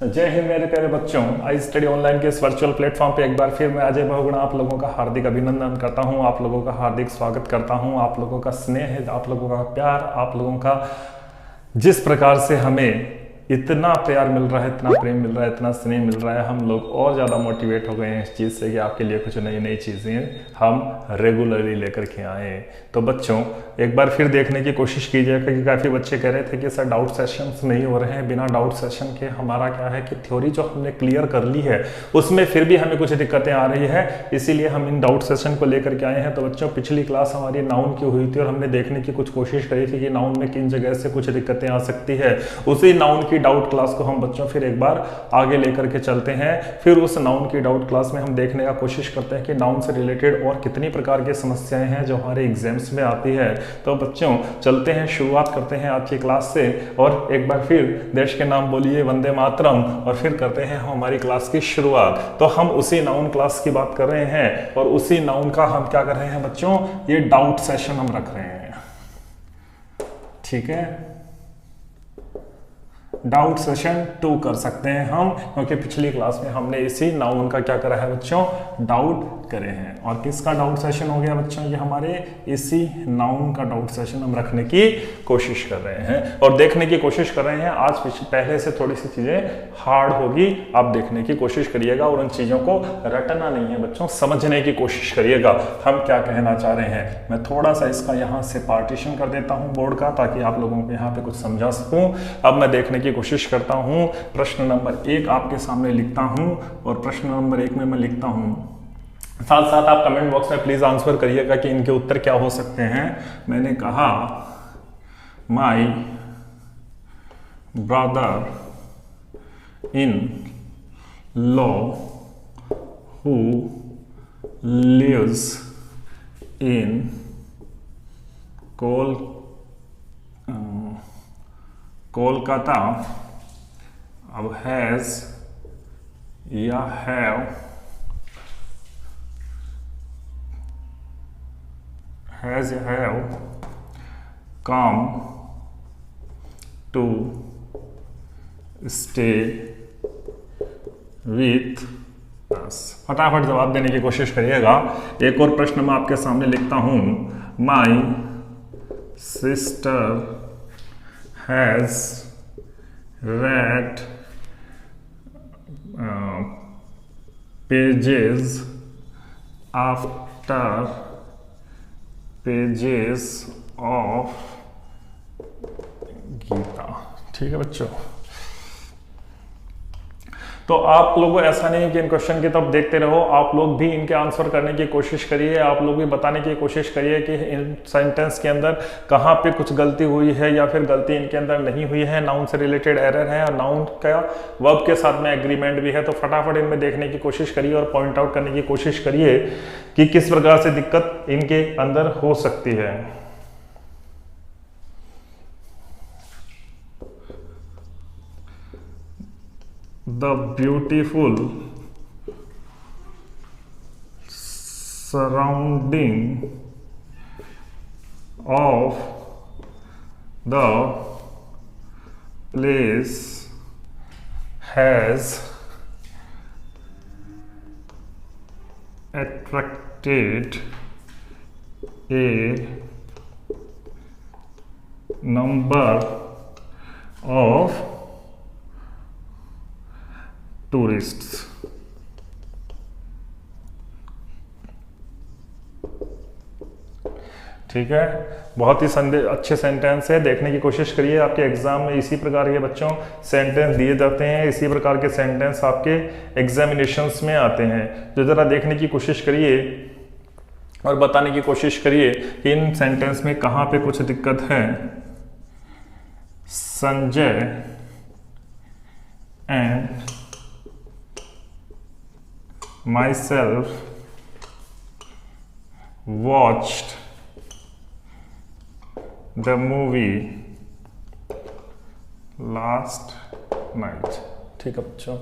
जय हिंद मेरे प्यारे बच्चों। आई स्टडी ऑनलाइन के इस वर्चुअल प्लेटफॉर्म पे एक बार फिर मैं अजय बहुगुणा आप लोगों का हार्दिक अभिनंदन करता हूं, आप लोगों का हार्दिक स्वागत करता हूं। आप लोगों का स्नेह, आप लोगों का प्यार, आप लोगों का जिस प्रकार से हमें इतना प्यार मिल रहा है, इतना प्रेम मिल रहा है, इतना स्नेह मिल रहा है, हम लोग और ज़्यादा मोटिवेट हो गए हैं इस चीज़ से कि आपके लिए कुछ नई नई चीज़ें हम रेगुलरली लेकर के आए। तो बच्चों एक बार फिर देखने की कोशिश कीजिएगा कि काफ़ी बच्चे कह रहे थे कि सर डाउट सेशंस नहीं हो रहे हैं। बिना डाउट सेशन के हमारा क्या है कि थ्योरी जो हमने क्लियर कर ली है उसमें फिर भी हमें कुछ दिक्कतें आ रही है, इसीलिए हम इन डाउट सेशन को लेकर के आए हैं। तो बच्चों पिछली क्लास हमारी नाउन की हुई थी और हमने देखने की कुछ कोशिश करी थी कि नाउन में किन जगह से कुछ दिक्कतें आ सकती है। उसी नाउन की डाउट क्लास को हम बच्चों फिर एक बार आगे लेकर के चलते हैं। फिर उस नाउन की डाउट क्लास में हम देखने का कोशिश करते हैं कि नाउन से रिलेटेड और कितनी प्रकार की समस्याएं हैं जो हमारे एग्जाम्स में आती है। तो बच्चों चलते हैं, शुरुआत करते हैं आज की क्लास से और एक बार फिर देश के नाम बोलिए वंदे मातरम और फिर करते हैं हम हमारी क्लास की शुरुआत। तो हम उसी नाउन क्लास की बात कर रहे हैं और उसी नाउन का हम क्या कर रहे हैं बच्चों, ये डाउट सेशन हम रख रहे हैं। ठीक है, डाउट सेशन 2 कर सकते हैं हम, क्योंकि पिछली क्लास में हमने इसी नाउन का क्या करा है बच्चों, डाउट करे हैं। और किसका डाउट सेशन हो गया बच्चों, ये हमारे इसी नाउन का डाउट सेशन हम रखने की कोशिश कर रहे हैं और देखने की कोशिश कर रहे हैं। आज पहले से थोड़ी सी चीजें हार्ड होगी, आप देखने की कोशिश करिएगा और उन चीजों को रटना नहीं है बच्चों, समझने की कोशिश करिएगा हम क्या कहना चाह रहे हैं। मैं थोड़ा सा इसका यहाँ से पार्टीशन कर देता हूँ बोर्ड का, ताकि आप लोगों को यहाँ पे कुछ समझा सकूँ। अब मैं देखने की कोशिश करता हूं। प्रश्न नंबर 1 आपके सामने लिखता हूं और प्रश्न नंबर 1 में मैं लिखता हूं, साथ साथ आप कमेंट बॉक्स में प्लीज आंसर करिएगा कि इनके उत्तर क्या हो सकते हैं। मैंने कहा my brother in law who lives in Kolkata अब हैज या have come to stay with us। फटाफट जवाब देने की कोशिश करिएगा। एक और प्रश्न मैं आपके सामने लिखता हूं, my sister has read pages after pages of Gita. ठीक है बच्चों, तो आप लोगों ऐसा नहीं है कि इन क्वेश्चन की तरफ देखते रहो, आप लोग भी इनके आंसर करने की कोशिश करिए। आप लोग भी बताने की कोशिश करिए कि इन सेंटेंस के अंदर कहाँ पे कुछ गलती हुई है या फिर गलती इनके अंदर नहीं हुई है। नाउन से रिलेटेड एरर है और नाउन का वर्ब के साथ में एग्रीमेंट भी है। तो फटाफट इनमें देखने की कोशिश करिए और पॉइंट आउट करने की कोशिश करिए कि किस प्रकार से दिक्कत इनके अंदर हो सकती है। The beautiful surrounding of the place has attracted a number of tourists. ठीक है, बहुत ही अच्छे सेंटेंस है, देखने की कोशिश करिए। आपके एग्जाम में इसी प्रकार के बच्चों सेंटेंस दिए जाते हैं, इसी प्रकार के सेंटेंस आपके एग्जामिनेशंस में आते हैं। तो जरा देखने की कोशिश करिए और बताने की कोशिश करिए कि इन सेंटेंस में कहाँ पे कुछ दिक्कत है। Sanjay and myself watched the movie last night। ठीक है बच्चों,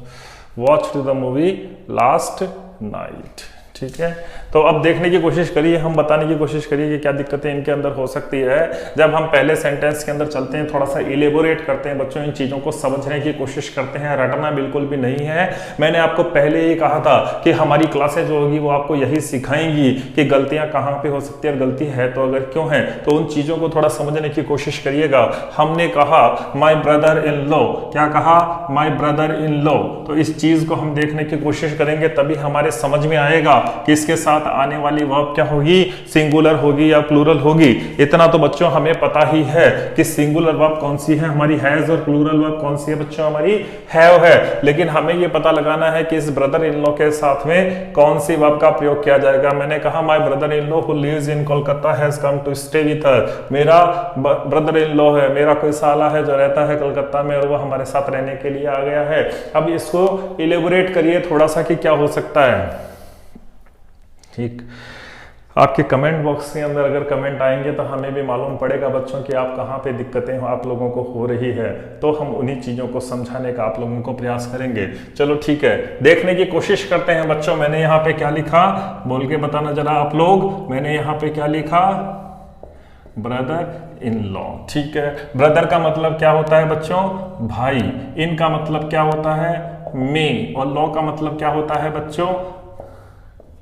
watched the movie last night। ठीक है, तो अब देखने की कोशिश करिए, हम बताने की कोशिश करिए कि क्या दिक्कतें इनके अंदर हो सकती है। जब हम पहले सेंटेंस के अंदर चलते हैं, थोड़ा सा इलेबोरेट करते हैं बच्चों, इन चीज़ों को समझने की कोशिश करते हैं, रटना बिल्कुल भी नहीं है। मैंने आपको पहले ही कहा था कि हमारी क्लासें जो होगी वो आपको यही सिखाएंगी कि गलतियाँ कहाँ पर हो सकती है, और गलती है तो अगर क्यों है, तो उन चीज़ों को थोड़ा समझने की कोशिश करिएगा। हमने कहा माई ब्रदर इन लॉ, क्या कहा, माई ब्रदर इन लॉ, तो इस चीज़ को हम देखने की कोशिश करेंगे, तभी हमारे समझ में आएगा कि इसके साथ आने वाली वर्ब क्या होगी, सिंगुलर होगी या प्लूरल होगी। इतना तो बच्चों हमें पता ही है कि सिंगुलर वर्ब कौन सी है हमारी, हैज, और प्लूरल वर्ब कौन सी है बच्चों हमारी, हैव है। लेकिन हमें ये पता लगाना है कि इस ब्रदर इन लॉ के साथ में कौन सी वर्ब का प्रयोग किया जाएगा। मैंने कहा my brother in law who lives in Kolkata has come to stay with us, मेरा ब्रदर इन लॉ है, मेरा कोई साला है जो रहता है कलकत्ता में और वो हमारे साथ रहने के लिए आ गया है। अब इसको इलेबोरेट करिए थोड़ा सा कि क्या हो सकता है। ठीक, आपके कमेंट बॉक्स के अंदर अगर कमेंट आएंगे तो हमें भी मालूम पड़ेगा बच्चों कि आप कहाँ पे दिक्कतें आप लोगों को हो रही है, तो हम उन्हीं चीज़ों को समझाने का आप लोगों को प्रयास करेंगे। चलो ठीक है, देखने की कोशिश करते हैं बच्चों। मैंने यहाँ पे क्या लिखा, बोल के बताना जरा आप लोग, मैंने यहाँ पे क्या लिखा, ब्रदर इन लॉ। ठीक है, ब्रदर का मतलब क्या होता है बच्चों, भाई, इन का मतलब क्या होता है, में, और लॉ का मतलब क्या होता है बच्चों,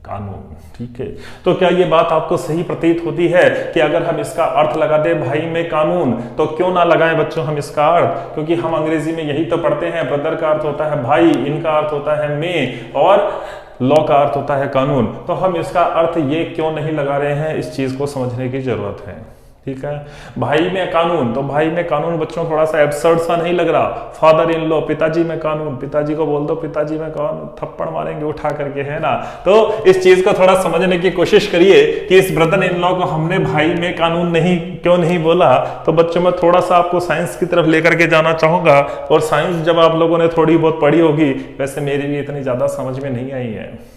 कानून। ठीक है, तो क्या ये बात आपको सही प्रतीत होती है कि अगर हम इसका अर्थ लगा दें भाई में कानून, तो क्यों ना लगाएं बच्चों हम इसका अर्थ, क्योंकि हम अंग्रेजी में यही तो पढ़ते हैं, ब्रदर का अर्थ होता है भाई, इनका अर्थ होता है में, और लॉ का अर्थ होता है कानून। तो हम इसका अर्थ ये क्यों नहीं लगा रहे हैं, इस चीज को समझने की जरूरत है। ठीक है, भाई में कानून, तो भाई में कानून बच्चों थोड़ा सा एब्सर्ड सा नहीं लग रहा। फादर इन लॉ, पिताजी में कानून, पिताजी को बोल दो पिताजी में कानून, थप्पड़ मारेंगे उठा करके, है ना। तो इस चीज को थोड़ा समझने की कोशिश करिए कि इस ब्रदर इन लॉ को हमने भाई में कानून नहीं क्यों नहीं बोला। तो बच्चों में थोड़ा सा आपको साइंस की तरफ लेकर के जाना चाहूंगा, और साइंस जब आप लोगों ने थोड़ी बहुत पढ़ी होगी, वैसे मेरी भी इतनी ज्यादा समझ में नहीं आई है,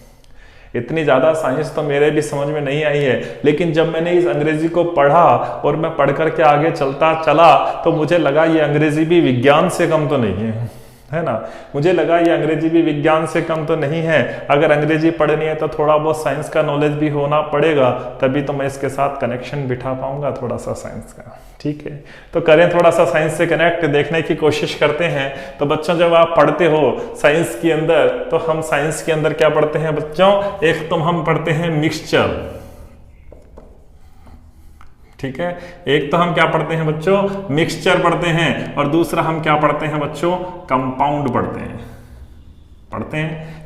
इतनी ज़्यादा साइंस तो मेरे भी समझ में नहीं आई है, लेकिन जब मैंने इस अंग्रेजी को पढ़ा और मैं पढ़ करके आगे चलता चला, तो मुझे लगा ये अंग्रेजी भी विज्ञान से कम तो नहीं है ना। मुझे लगा ये अंग्रेजी भी विज्ञान से कम तो नहीं है। अगर अंग्रेजी पढ़नी है तो थोड़ा बहुत साइंस का नॉलेज भी होना पड़ेगा, तभी तो मैं इसके साथ कनेक्शन बिठा पाऊंगा थोड़ा सा साइंस का। ठीक है, तो करें थोड़ा सा साइंस से कनेक्ट, देखने की कोशिश करते हैं। तो बच्चों जब आप पढ़ते हो साइंस के अंदर, तो हम साइंस के अंदर क्या पढ़ते हैं बच्चों, एक तो हम पढ़ते हैं मिक्सचर। ठीक है, एक तो हम क्या पढ़ते हैं बच्चों, मिक्सचर पढ़ते हैं, और दूसरा हम क्या पढ़ते हैं बच्चों, कंपाउंड पढ़ते हैं।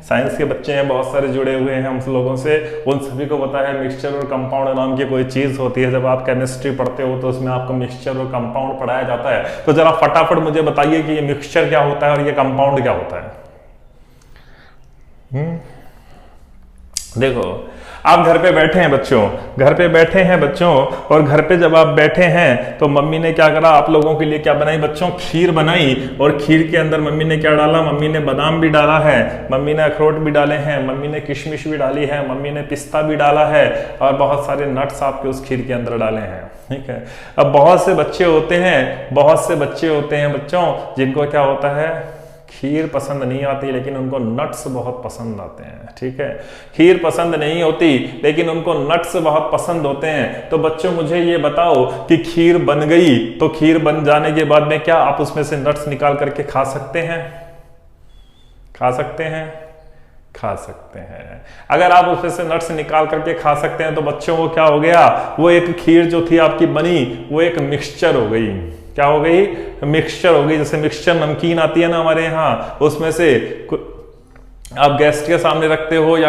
साइंस के बच्चे हैं बहुत सारे जुड़े हुए हैं हम लोगों से, उन सभी को पता है मिक्सचर और कंपाउंड नाम की कोई चीज होती है। जब आप केमिस्ट्री पढ़ते हो तो उसमें आपको मिक्सचर और कंपाउंड पढ़ाया जाता है। तो जरा फटाफट मुझे बताइए कि ये मिक्सचर क्या होता है और ये कंपाउंड क्या होता है। देखो, आप घर पे बैठे हैं बच्चों, घर पे बैठे हैं बच्चों, और घर पे जब आप बैठे हैं तो मम्मी ने क्या करा, आप लोगों के लिए क्या बनाई बच्चों, खीर बनाई। और खीर के अंदर मम्मी ने क्या डाला, मम्मी ने बादाम भी डाला है, मम्मी ने अखरोट भी डाले हैं, मम्मी ने किशमिश भी डाली है, मम्मी ने पिस्ता भी डाला है, और बहुत सारे नट्स आपके उस खीर के अंदर डाले हैं। ठीक है, अब बहुत से बच्चे होते हैं बच्चों जिनको क्या होता है, खीर पसंद नहीं आती, लेकिन उनको नट्स बहुत पसंद आते हैं। ठीक है, खीर पसंद नहीं होती लेकिन उनको नट्स बहुत पसंद होते हैं। तो बच्चों मुझे ये बताओ कि खीर बन गई, तो खीर बन जाने के बाद में क्या आप उसमें से नट्स निकाल करके खा सकते हैं? खा सकते हैं। अगर आप उसमें से नट्स निकाल करके खा सकते हैं तो बच्चों वो क्या हो गया, वो एक खीर जो थी आपकी बनी, वो एक मिक्सचर हो गई। क्या हो गई, मिक्सचर हो गई। जैसे मिक्सचर नमकीन आती है ना हमारे यहाँ, उसमें से आप गेस्ट के सामने रखते हो या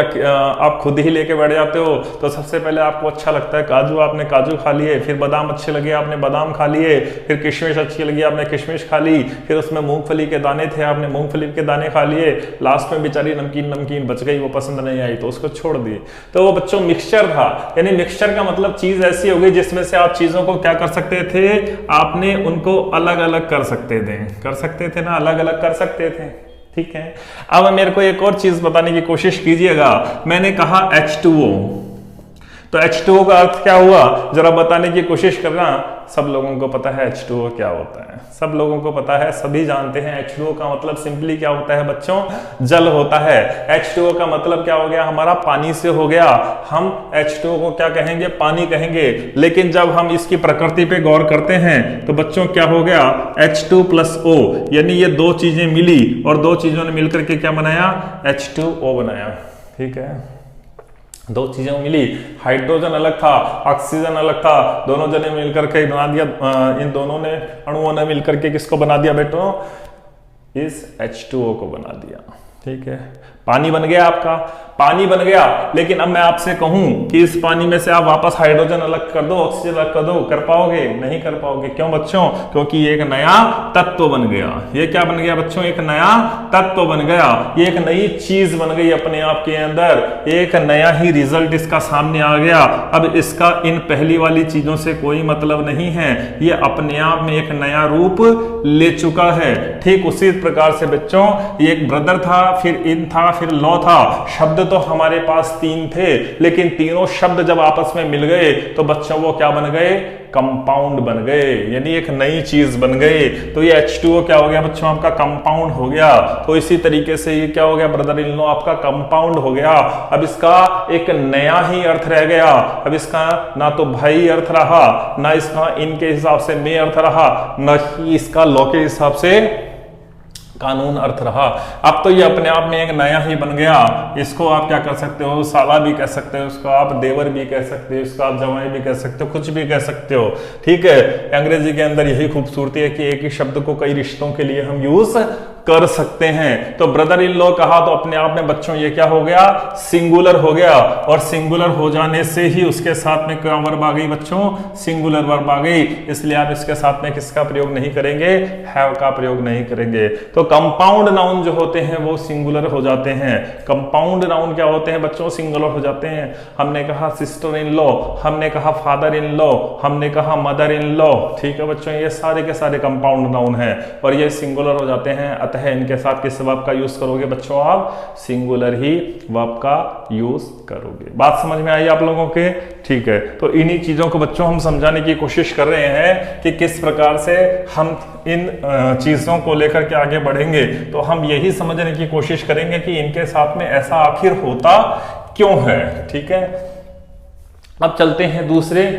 आप खुद ही लेके बैठ जाते हो, तो सबसे पहले आपको अच्छा लगता है काजू, आपने काजू खा लिए, फिर बादाम अच्छे लगे आपने बादाम खा लिए, फिर किशमिश अच्छी लगी आपने किशमिश खा ली, फिर उसमें मूंगफली के दाने थे आपने मूंगफली के दाने खा लिए, लास्ट में बेचारी नमकीन बच गई, वो पसंद नहीं आई तो उसको छोड़ दी। तो वो बच्चों मिक्सचर था। यानी मिक्सचर का मतलब चीज ऐसी हो गई जिसमें से आप चीजों को क्या कर सकते थे, आपने उनको अलग अलग कर सकते थे ना, अलग अलग कर सकते थे। ठीक है, अब मेरे को एक और चीज बताने की कोशिश कीजिएगा। मैंने कहा H2O, तो H2O का अर्थ क्या हुआ, जरा बताने की कोशिश करना। सब लोगों को पता है H2O क्या होता है, सब लोगों को पता है, सभी जानते हैं। H2O का मतलब सिंपली क्या होता है बच्चों, जल होता है। H2O का मतलब क्या हो गया हमारा, पानी से हो गया। हम H2O को क्या कहेंगे, पानी कहेंगे। लेकिन जब हम इसकी प्रकृति पे गौर करते हैं तो बच्चों क्या हो गया, H2+O, यानी ये दो चीजें मिली और दो चीजों ने मिलकर के क्या बनाया, H2O बनाया। ठीक है, दो चीजें मिली, हाइड्रोजन अलग था, ऑक्सीजन अलग था, दोनों जने मिलकर के बना दिया, इन दोनों ने अणुओं ने मिलकर के किसको बना दिया बेटो, इस H2O को बना दिया। ठीक है, पानी बन गया आपका, पानी बन गया। लेकिन अब मैं आपसे कहूं कि इस पानी में से आप वापस हाइड्रोजन अलग कर दो, ऑक्सीजन अलग कर दो, कर पाओगे? नहीं कर पाओगे। क्यों बच्चों? क्योंकि ये एक नया तत्व बन गया। ये क्या बन गया बच्चों, एक नया तत्व बन गया, ये एक नई चीज बन गई अपने आप के अंदर, एक नया ही रिजल्ट इसका सामने आ गया। अब इसका इन पहली वाली चीजों से कोई मतलब नहीं है, ये अपने आप में एक नया रूप ले चुका है। ठीक उसी प्रकार से बच्चों, ये एक ब्रदर था, फिर इन था, फिर लॉ था। शब्द तो हमारे पास तीन थे, लेकिन तीनों शब्द जब आपस में मिल गए तो बच्चों वो क्या बन गए, कंपाउंड बन गए, यानी एक नई चीज बन गए। तो ये H2O क्या हो गया बच्चों, आपका कंपाउंड हो गया। तो इसी तरीके से ये क्या हो गया, ब्रदर इन लॉ आपका कंपाउंड हो गया। अब इसका एक नया ही अर्थ रह गया। अब इसका ना तो भाई अर्थ रहा, ना इसका इनके हिसाब से मैं अर्थ रहा, ना ही इसका लॉ के हिसाब से कानून अर्थ रहा। अब तो ये अपने आप में एक नया ही बन गया। इसको आप क्या कर सकते हो, साला भी कह सकते हो, उसको आप देवर भी कह सकते हो, इसको आप जवाई भी कह सकते हो, कुछ भी कह सकते हो। ठीक है, अंग्रेजी के अंदर यही खूबसूरती है कि एक ही शब्द को कई रिश्तों के लिए हम यूज कर सकते हैं। तो ब्रदर इन लॉ कहा तो अपने आप में बच्चों ये क्या हो गया, सिंगुलर हो गया। और सिंगुलर हो जाने से ही उसके साथ में क्या वर्ब आ गई बच्चों, सिंगुलर वर्ब आ गई। इसलिए आप इसके साथ में किसका प्रयोग नहीं करेंगे, हैव का प्रयोग नहीं करेंगे। तो कंपाउंड नाउन जो होते हैं वो सिंगुलर हो जाते हैं। कंपाउंड नाउन क्या होते हैं बच्चों, सिंगुलर हो जाते हैं। हमने कहा सिस्टर इन लॉ, हमने कहा फादर इन लॉ, हमने कहा मदर इन लॉ। ठीक है बच्चों, ये सारे के सारे कंपाउंड नाउन है और ये सिंगुलर हो जाते हैं। अतः इनके साथ किस वर्ब का यूज करोगे बच्चों, आप सिंगुलर ही वर्ब का यूज करोगे। बात समझ में आई आप लोगों के? ठीक है, तो इन्हीं चीजों को बच्चों हम समझाने की कोशिश कर रहे हैं कि किस प्रकार से हम इन चीजों को लेकर के आगे बढ़ेंगे। तो हम यही समझने की कोशिश करेंगे कि इनके साथ में ऐसा आखिर होता क्यों है। ठीक है, अब चलते हैं दूसरे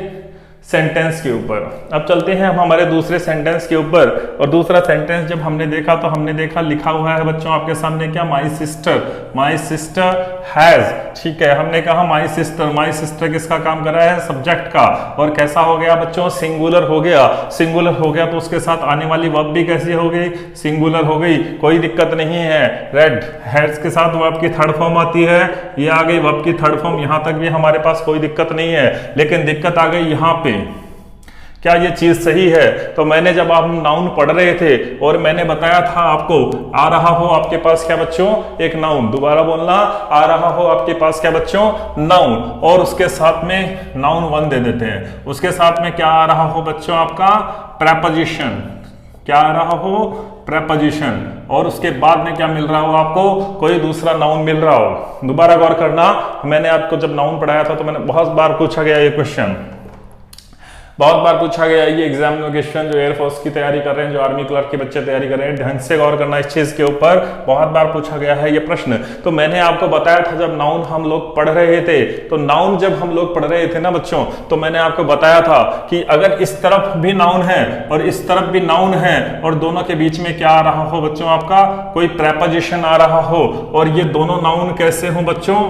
सेंटेंस के ऊपर। अब चलते हैं हम हमारे दूसरे सेंटेंस के ऊपर। और दूसरा सेंटेंस जब हमने देखा तो हमने देखा लिखा हुआ है बच्चों आपके सामने क्या, माई सिस्टर हैज। ठीक है, हमने कहा माई सिस्टर किसका काम कर रहा है, सब्जेक्ट का। और कैसा हो गया बच्चों, सिंगुलर हो गया। सिंगुलर हो गया तो उसके साथ आने वाली वर्ब भी कैसी हो गई, सिंगुलर हो गई। कोई दिक्कत नहीं है। रेड हैज के साथ वर्ब की थर्ड फॉर्म आती है, ये आ गई वर्ब की थर्ड फॉर्म। यहां तक भी हमारे पास कोई दिक्कत नहीं है, लेकिन दिक्कत आ गई यहां पे। क्या ये चीज सही है? तो मैंने जब आप नाउन पढ़ रहे थे और मैंने बताया था आपको, आ रहा हो आपके पास क्या बच्चों, एक नाउन। दोबारा बोलना, आ रहा हो आपके पास क्या बच्चों, नाउन। और उसके साथ में नाउन 1 दे देते हैं। उसके साथ में क्या आ रहा हो बच्चों, आपका प्रेपोजिशन। क्या आ रहा हो, प्रेपोजिशन। और उसके बाद में क्या मिल रहा हो आपको, कोई दूसरा नाउन मिल रहा हो। दोबारा गौर करना, मैंने आपको जब नाउन पढ़ाया था तो मैंने बहुत बार पूछा गया ये क्वेश्चन, बहुत बार पूछा गया ये एग्जाम में क्वेश्चन, जो एयरफोर्स की तैयारी कर रहे हैं, जो आर्मी क्लर्क के बच्चे तैयारी कर रहे हैं, ढंग से गौर करना इस चीज के ऊपर। बहुत बार पूछा गया है ये प्रश्न। तो मैंने आपको बताया था जब नाउन हम लोग पढ़ रहे थे, तो नाउन जब हम लोग पढ़ रहे थे ना बच्चों, तो मैंने आपको बताया था कि अगर इस तरफ भी नाउन है और इस तरफ भी नाउन है और दोनों के बीच में क्या आ रहा हो बच्चों, आपका कोई प्रेपोजिशन आ रहा हो, और ये दोनों नाउन कैसे हो बच्चों,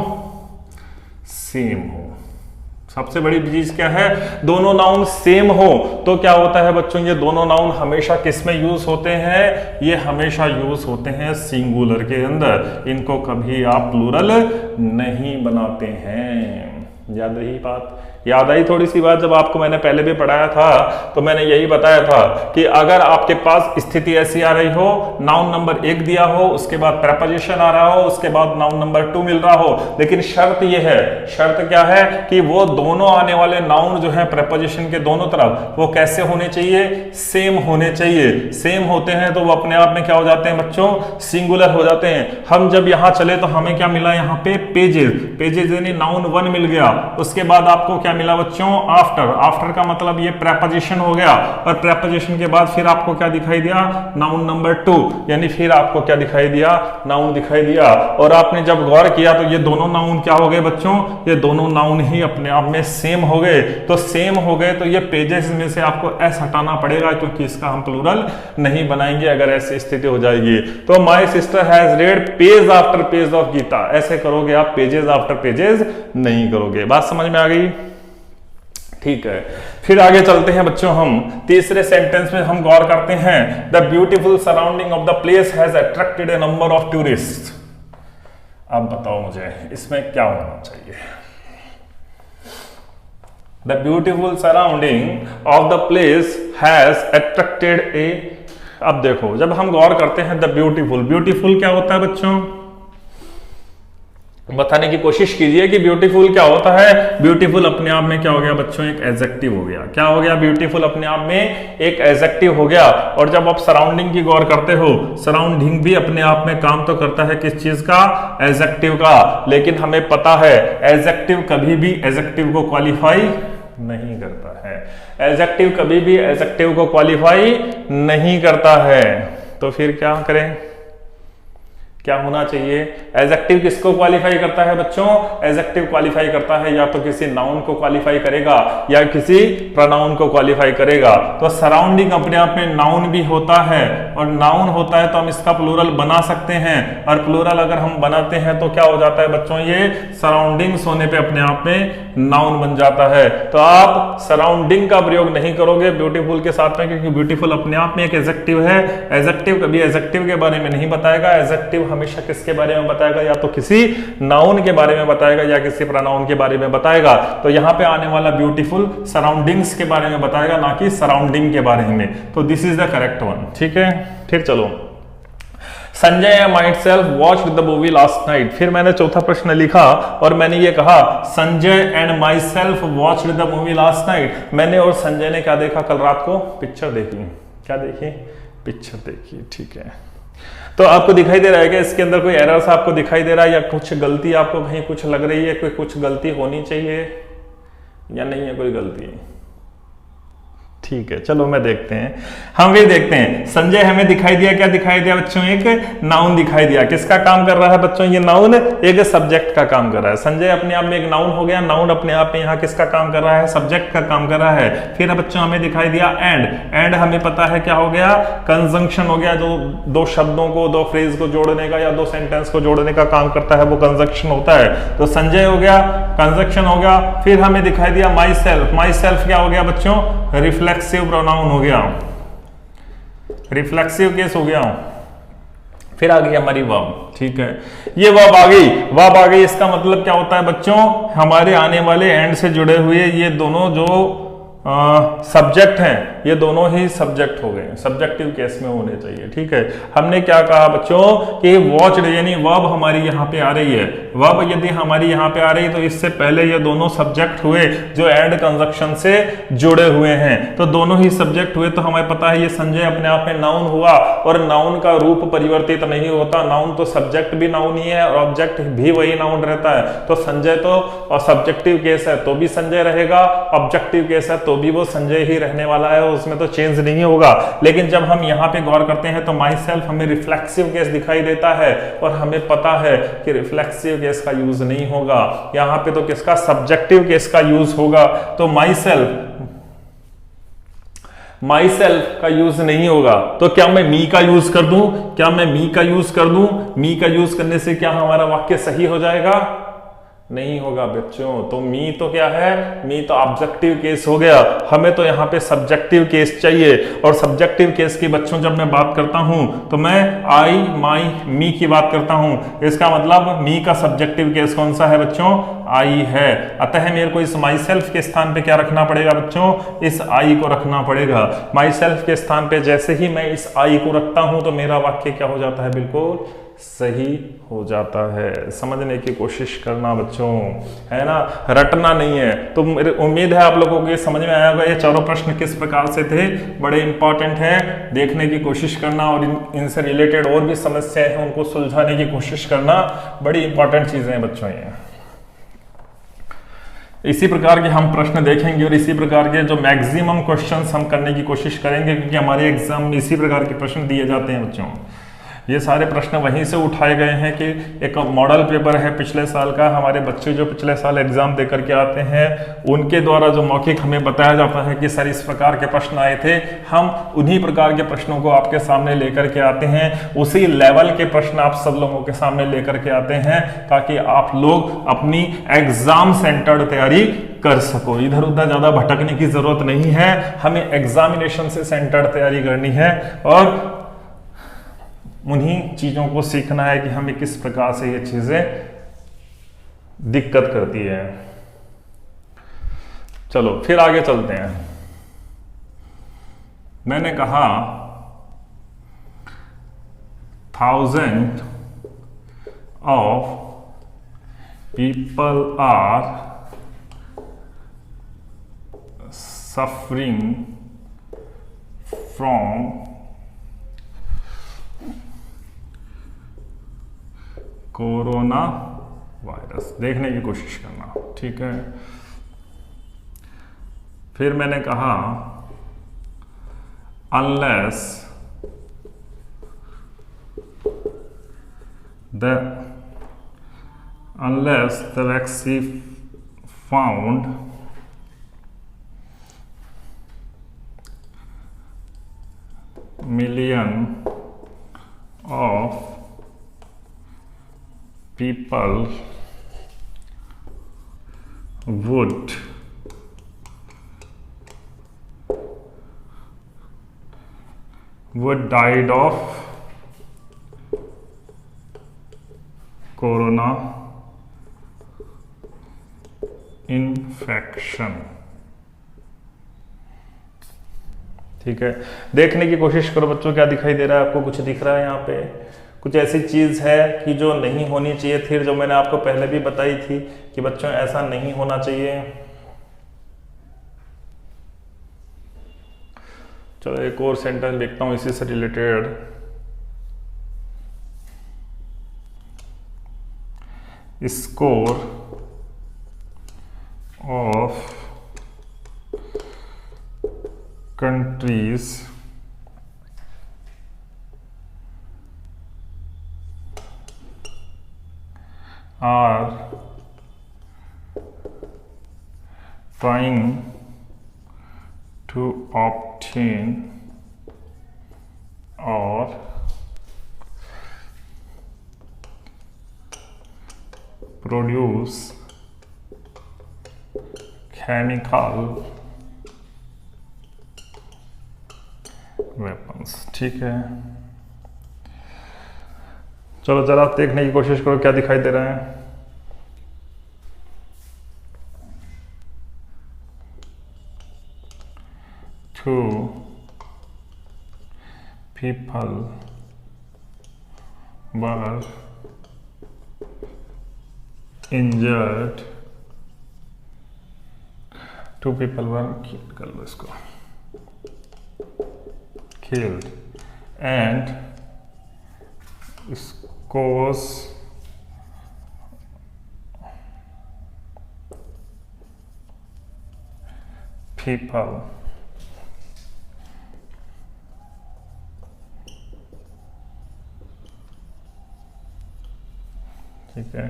सेम हो। सबसे बड़ी चीज क्या है, दोनों नाउन सेम हो तो क्या होता है बच्चों, ये दोनों नाउन हमेशा किस में यूज होते हैं, ये हमेशा यूज होते हैं सिंगुलर के अंदर। इनको कभी आप प्लूरल नहीं बनाते हैं। याद रही बात, याद आई थोड़ी सी बात? जब आपको मैंने पहले भी पढ़ाया था तो मैंने यही बताया था कि अगर आपके पास स्थिति ऐसी आ रही हो, नाउन नंबर 1 दिया हो, उसके बाद प्रेपोजिशन आ रहा हो, उसके बाद नाउन नंबर 2 मिल रहा हो, लेकिन शर्त यह है, शर्त क्या है कि वो दोनों आने वाले नाउन जो है प्रेपोजिशन के दोनों तरफ वो कैसे होने चाहिए? सेम होने चाहिए। सेम होते हैं तो वो अपने आप में क्या हो जाते हैं बच्चों? सिंगुलर हो जाते हैं। हम जब यहां चले तो हमें क्या मिला यहाँ पे? पेजेस। पेजेस यानी नाउन 1 मिल गया। उसके बाद आपको क्या मिला बच्चों? आफ्टर। आफ्टर का मतलब ये प्रेपोजिशन हो गया, और प्रेपोजिशन के बाद फिर आपको क्या दिखाई दिया? नाउन नंबर 2, यानी फिर आपको क्या दिखाई दिया? नाउन दिखाई दिया। और आपने जब गौर किया तो ये दोनों नाउन क्या हो गए बच्चों? ये दोनों नाउन ही अपने आप में सेम हो गए। तो सेम हो गए तो ये पेजेस में से आपको एस हटाना पड़ेगा, क्योंकि इसका हम प्लूरल नहीं बनाएंगे अगर ऐसी स्थिति हो जाएगी। तो my sister has read page after page of Gita, ऐसे करोगे आप, पेजेस आफ्टर पेजेस नहीं करोगे। बात समझ में आ गई? ठीक है, फिर आगे चलते हैं बच्चों। हम तीसरे सेंटेंस में हम गौर करते हैं, the beautiful surrounding of the place has attracted a number of tourist. अब बताओ मुझे इसमें क्या होना चाहिए? The beautiful surrounding of the place has attracted a. अब देखो, जब हम गौर करते हैं द ब्यूटीफुल, ब्यूटीफुल क्या होता है बच्चों? बताने की कोशिश कीजिए कि ब्यूटीफुल क्या होता है। ब्यूटीफुल अपने आप में क्या हो गया बच्चों? एक एडजेक्टिव हो गया। क्या हो गया? ब्यूटीफुल अपने आप में एक एडजेक्टिव हो गया। और जब आप सराउंडिंग की गौर करते हो, सराउंडिंग भी अपने आप में काम तो करता है किस चीज का? एडजेक्टिव का। लेकिन हमें पता है एडजेक्टिव कभी भी एडजेक्टिव को क्वालिफाई नहीं करता है। एडजेक्टिव कभी भी एडजेक्टिव को क्वालिफाई नहीं करता है। तो फिर क्या करें? क्या होना चाहिए? एडजेक्टिव किसको क्वालिफाई करता है बच्चों? एडजेक्टिव क्वालिफाई करता है या तो किसी नाउन को क्वालिफाई करेगा या किसी प्रोनाउन को क्वालिफाई करेगा। तो सराउंडिंग अपने आप में नाउन भी होता है, और नाउन होता है तो हम इसका प्लूरल बना सकते हैं, और प्लूरल अगर हम बनाते हैं तो क्या हो जाता है बच्चों? ये सराउंडिंग्स होने पे अपने आप में नाउन बन जाता है। तो आप सराउंडिंग का प्रयोग नहीं करोगे ब्यूटीफुल के साथ में, क्योंकि ब्यूटीफुल अपने आप में एक एडजेक्टिव है। एडजेक्टिव कभी एडजेक्टिव के बारे में नहीं बताएगा। एडजेक्टिव हमेशा किसके बारे में बताएगा? या तो किसी नाउन के बारे में बताएगा या किसी प्रोनाउन के बारे में बताएगा। तो यहां पे आने वाला ब्यूटीफुल सराउंडिंग्स के बारे में बताएगा, ना कि सराउंडिंग के बारे में। तो this is the correct one. ठीक है, फिर चलो। Sanjay might self watch the movie last night. फिर मैंने चौथा प्रश्न लिखा और मैंने ये कहा, Sanjay and my self watch the movie last night. मैंने और संजय ने क्या देखा कल रात को? पिक्चर देखी। क्या देखी? पिक्चर देखी। ठीक है, तो आपको दिखाई दे रहा है कि इसके अंदर कोई एरर्स आपको दिखाई दे रहा है, या कुछ गलती आपको कहीं कुछ लग रही है? कोई कुछ गलती होनी चाहिए या नहीं है कोई गलती? ठीक है, चलो मैं देखते हैं, हम भी देखते हैं। संजय हमें दिखाई दिया, क्या दिखाई दिया बच्चों? एक नाउन दिखाई दिया। किसका काम कर रहा है बच्चों? ये नाउन एक सब्जेक्ट का काम कर रहा है। संजय अपने आप में एक नाउन हो गया। नाउन अपने आप में यहाँ किसका काम कर रहा है? सब्जेक्ट का काम कर रहा है। फिर बच्चों हमें दिखाई दिया एंड। एंड हमें पता है क्या हो गया? कंजंक्शन हो गया। जो दो शब्दों को, दो फ्रेज को जोड़ने का या दो सेंटेंस को जोड़ने का काम करता है वो कंजंक्शन होता है। तो संजय हो गया, कंजंक्शन हो गया। फिर हमें दिखाई दिया माई सेल्फ। माई सेल्फ क्या हो गया बच्चों? रिफ्लेक्सिव प्रोनाउन हो गया, रिफ्लेक्सिव केस हो गया। फिर आ गई हमारी वर्ब। ठीक है, ये वर्ब आ गई। वर्ब आ गई, इसका मतलब क्या होता है बच्चों? हमारे आने वाले एंड से जुड़े हुए ये दोनों जो सब्जेक्ट हैं, ये दोनों ही सब्जेक्ट हो गए, सब्जेक्टिव केस में होने चाहिए। ठीक है, हमने क्या कहा बच्चों कि वॉच्ड यानी वर्ब हमारी यहाँ पे आ रही है। वर्ब यदि हमारी यहाँ पे आ रही है तो इससे पहले ये दोनों सब्जेक्ट हुए जो एंड कंजंक्शन से जुड़े हुए हैं। तो दोनों ही सब्जेक्ट हुए, तो हमें पता है ये संजय अपने आप में नाउन हुआ, और नाउन का रूप परिवर्तित नहीं होता। नाउन तो सब्जेक्ट भी नाउन ही है और ऑब्जेक्ट भी वही नाउन रहता है। तो संजय तो और सब्जेक्टिव केस है तो भी संजय रहेगा, ऑब्जेक्टिव केस है तो भी वो संजय ही रहने वाला है, उसमें तो चेंज नहीं होगा। लेकिन जब हम यहाँ पे गौर करते हैं तो माई सेल्फ हमें रिफ्लेक्सिव केस दिखाई देता है, और हमें पता है कि रिफ्लेक्सिव केस का यूज नहीं होगा। यहाँ पे तो किसका? सब्जेक्टिव केस का यूज होगा। तो माई सेल्फ का यूज नहीं होगा। तो क्या मैं मी का यूज कर दूं? क्या मैं मी का यूज कर दूं? मी का यूज करने से क्या हमारा वाक्य सही हो जाएगा? नहीं होगा बच्चों। तो मी तो क्या है, मी तो ऑब्जेक्टिव केस हो गया, हमें तो यहाँ पे सब्जेक्टिव केस चाहिए। और सब्जेक्टिव केस की बच्चों जब मैं बात करता हूं तो मैं आई, माई, मी की बात करता हूं। इसका मतलब मी का सब्जेक्टिव केस कौन सा है बच्चों, आई है। अतः मेरे को इस माई सेल्फ के स्थान पे क्या रखना पड़ेगा बच्चों, इस आई को रखना पड़ेगा। माई सेल्फ के स्थान पे जैसे ही मैं इस आई को रखता हूं तो मेरा वाक्य क्या हो जाता है, बिल्कुल सही हो जाता है। समझने की कोशिश करना बच्चों, है ना, रटना नहीं है। तो मेरी उम्मीद है आप लोगों को ये समझ में आया होगा ये चारों प्रश्न किस प्रकार से थे, बड़े इंपॉर्टेंट हैं, देखने की कोशिश करना और इनसे रिलेटेड और भी समस्याएं हैं उनको सुलझाने की कोशिश करना, बड़ी इंपॉर्टेंट चीजें हैं बच्चों ये। इसी प्रकार के हम प्रश्न देखेंगे और इसी प्रकार के जो मैक्सिमम क्वेश्चंस हम करने की कोशिश करेंगे, क्योंकि हमारे एग्जाम में इसी प्रकार के प्रश्न दिए जाते हैं बच्चों। ये सारे प्रश्न वहीं से उठाए गए हैं कि एक मॉडल पेपर है पिछले साल का, हमारे बच्चे जो पिछले साल एग्जाम दे करके आते हैं उनके द्वारा जो मौखिक हमें बताया जाता है कि सर इस प्रकार के प्रश्न आए थे, हम उन्हीं प्रकार के प्रश्नों को आपके सामने लेकर के आते हैं, उसी लेवल के प्रश्न आप सब लोगों के सामने लेकर के आते हैं ताकि आप लोग अपनी एग्जाम सेंटर्ड तैयारी कर सको। इधर उधर ज्यादा भटकने की जरूरत नहीं है, हमें एग्जामिनेशन से सेंटर्ड तैयारी करनी है और उन्हीं चीजों को सीखना है कि हमें किस प्रकार से ये चीजें दिक्कत करती है। चलो फिर आगे चलते हैं। मैंने कहा 1000 of people are suffering from corona virus, देखने की कोशिश करना, ठीक है। फिर मैंने कहा unless the vaccine found million of people would died of corona infection। ठीक है, देखने की कोशिश करो बच्चों, क्या दिखाई दे रहा है आपको, कुछ दिख रहा है यहाँ पे, कुछ ऐसी चीज है कि जो नहीं होनी चाहिए थी, जो मैंने आपको पहले भी बताई थी कि बच्चों ऐसा नहीं होना चाहिए। चलो एक और सेंटेंस लिखता हूं इसी से related. Score of countries are trying to obtain or produce chemical weapons। ठीक है, चलो जरा देखने की कोशिश करो क्या दिखाई दे रहा है। Two people were injured, two people were killed, कर लो इसको, killed and cause people ठीक है,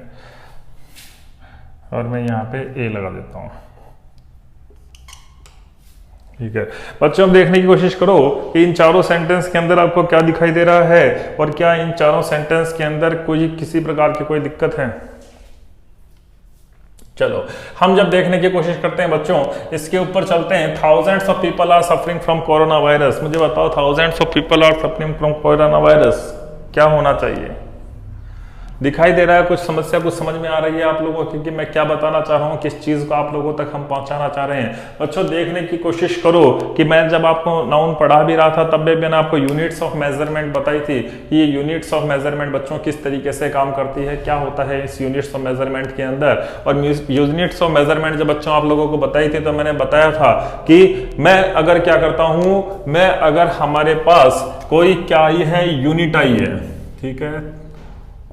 और मैं यहाँ पे ए लगा देता हूँ। ठीक है बच्चों, अब देखने की कोशिश करो कि इन चारों सेंटेंस के अंदर आपको क्या दिखाई दे रहा है और क्या इन चारों सेंटेंस के अंदर कोई किसी प्रकार की कोई दिक्कत है। चलो हम जब देखने की कोशिश करते हैं बच्चों, इसके ऊपर चलते हैं। Thousands of people are suffering from corona virus. मुझे बताओ, thousands of people are suffering from corona virus, क्या होना चाहिए? दिखाई दे रहा है कुछ समस्या, कुछ समझ में आ रही है आप लोगों को कि मैं क्या बताना चाह रहा हूँ, किस चीज को आप लोगों तक हम पहुंचाना चाह रहे हैं? बच्चों देखने की कोशिश करो कि मैं जब आपको नाउन पढ़ा भी रहा था तब भी मैंने आपको यूनिट्स ऑफ मेजरमेंट बताई थी। ये यूनिट्स ऑफ मेजरमेंट बच्चों किस तरीके से काम करती है, क्या होता है इस यूनिट्स ऑफ मेजरमेंट के अंदर। और यूनिट्स ऑफ मेजरमेंट जब बच्चों आप लोगों को बताई थी तो मैंने बताया था कि मैं अगर क्या करता हूं, मैं अगर हमारे पास कोई क्या आई है, यूनिट आई है, ठीक है,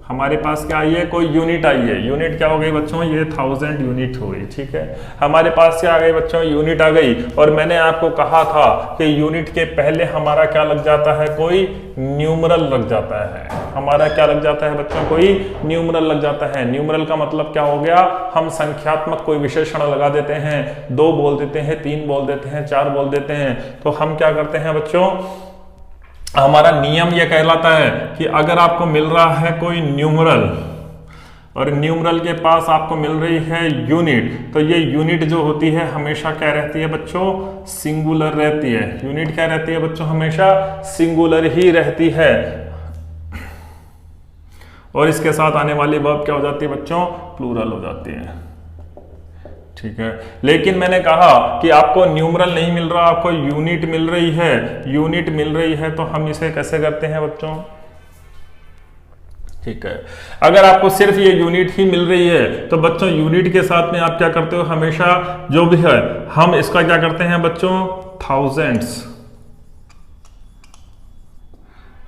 हमारे पास क्या आई है, कोई यूनिट आई है। यूनिट क्या हो गई बच्चों, ये 1000 यूनिट हो गई, ठीक है। हमारे पास क्या आ गई बच्चों, यूनिट आ गई। और मैंने आपको कहा था कि यूनिट के पहले हमारा क्या लग जाता है, कोई न्यूमरल लग जाता है। हमारा क्या लग जाता है बच्चों, कोई न्यूमरल लग जाता है। न्यूमरल का मतलब क्या हो गया, हम संख्यात्मक कोई विशेषण लगा देते हैं, 2 बोल देते हैं, 3 बोल देते हैं, 4 बोल देते हैं। तो हम क्या करते हैं बच्चों, हमारा नियम यह कहलाता है कि अगर आपको मिल रहा है कोई न्यूमरल और न्यूमरल के पास आपको मिल रही है यूनिट, तो ये यूनिट जो होती है हमेशा क्या रहती है बच्चों, सिंगुलर रहती है। यूनिट क्या रहती है बच्चों, हमेशा सिंगुलर ही रहती है। और इसके साथ आने वाली वर्ब क्या हो जाती है बच्चों, प्लूरल हो जाती है, ठीक है। लेकिन मैंने कहा कि आपको न्यूमरल नहीं मिल रहा, आपको यूनिट मिल रही है। यूनिट मिल रही है तो हम इसे कैसे करते हैं बच्चों, ठीक है। अगर आपको सिर्फ ये यूनिट ही मिल रही है तो बच्चों यूनिट के साथ में आप क्या करते हो, हमेशा जो भी है हम इसका क्या करते हैं बच्चों, थाउजेंड्स,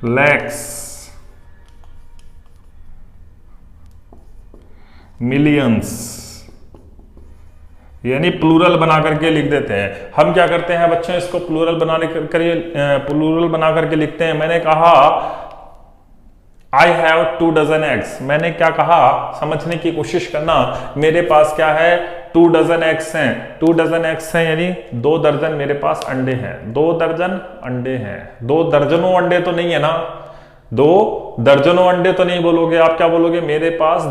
लैक्स, मिलियंस, यानी प्लूरल बना करके लिख देते हैं। हम क्या करते हैं बच्चों, इसको प्लूरल प्लूरल बना करके लिखते हैं। मैंने कहा आई हैव 2 डजन एग्स। मैंने क्या कहा, समझने की कोशिश करना। मेरे पास क्या है, 2 डजन एग्स हैं। 2 डजन एग्स हैं यानी 2 दर्जन मेरे पास अंडे हैं। 2 दर्जन अंडे हैं। 2 दर्जनों अंडे तो नहीं है ना, 2 दर्जनों अंडे तो नहीं बोलोगे आप, क्या बोलोगे, मेरे पास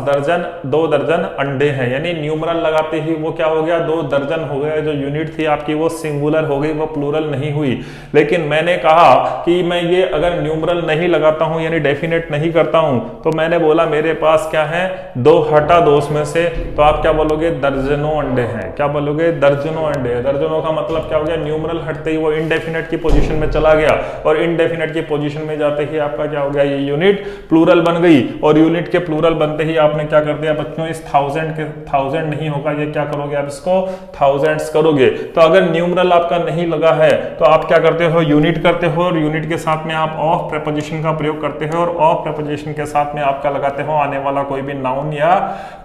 2 दर्जन अंडे हैं। यानी न्यूमरल लगाते ही वो क्या हो गया, 2 दर्जन हो गया। जो यूनिट थी आपकी वो सिंगुलर हो गई, वो प्लूरल नहीं हुई। लेकिन मैंने कहा कि मैं ये अगर न्यूमरल नहीं लगाता हूं यानी डेफिनेट नहीं करता हूं, तो मैंने बोला मेरे पास क्या है, 2 हटा 2 उसमें से, तो आप क्या बोलोगे, दर्जनों अंडे हैं। क्या बोलोगे, दर्जनों अंडे। दर्जनों का मतलब क्या हो गया, न्यूमरल हटते ही वो इनडेफिनेट की पोजीशन में चला गया, और इनडेफिनेट की पोजीशन में जाते ही आपका क्या हो गया, ये यूनिट प्लूरल बन गई। और यूनिट के प्लूरल बनते ही आपने क्या कर दिया बच्चों, इस 1000 नहीं होगा, ये क्या करोगे आप, इसको थाउजेंड्स करोगे। तो अगर न्यूमरल आपका नहीं लगा है तो आप क्या करते हो, यूनिट करते हो, और यूनिट के साथ में आप ऑफ प्रेपोजिशन का प्रयोग करते हो, और ऑफ प्रेपोजिशन के साथ में आप क्या लगाते हो, आने वाला कोई भी नाउन या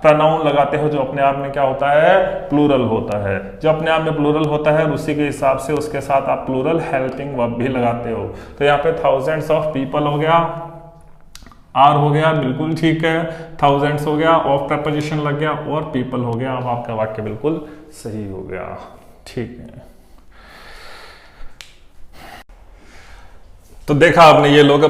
प्रोनाउन लगाते हो जो अपने आप में क्या होता है, प्लूरल होता है। जो अपने आप में प्लूरल होता है और उसी के हिसाब से उसके साथ आप प्लूरल हेल्पिंग वर्ब भी लगाते हो। तो यहाँ पे थाउजेंड्स ऑफ पीपल हो गया, आर हो गया, बिल्कुल ठीक है, थाउजेंड्स हो गया, ऑफ प्रेपोजिशन लग गया, और पीपल हो गया। अब आपका वाक्य बिल्कुल सही हो गया, ठीक है। तो देखा आपने ये लोग,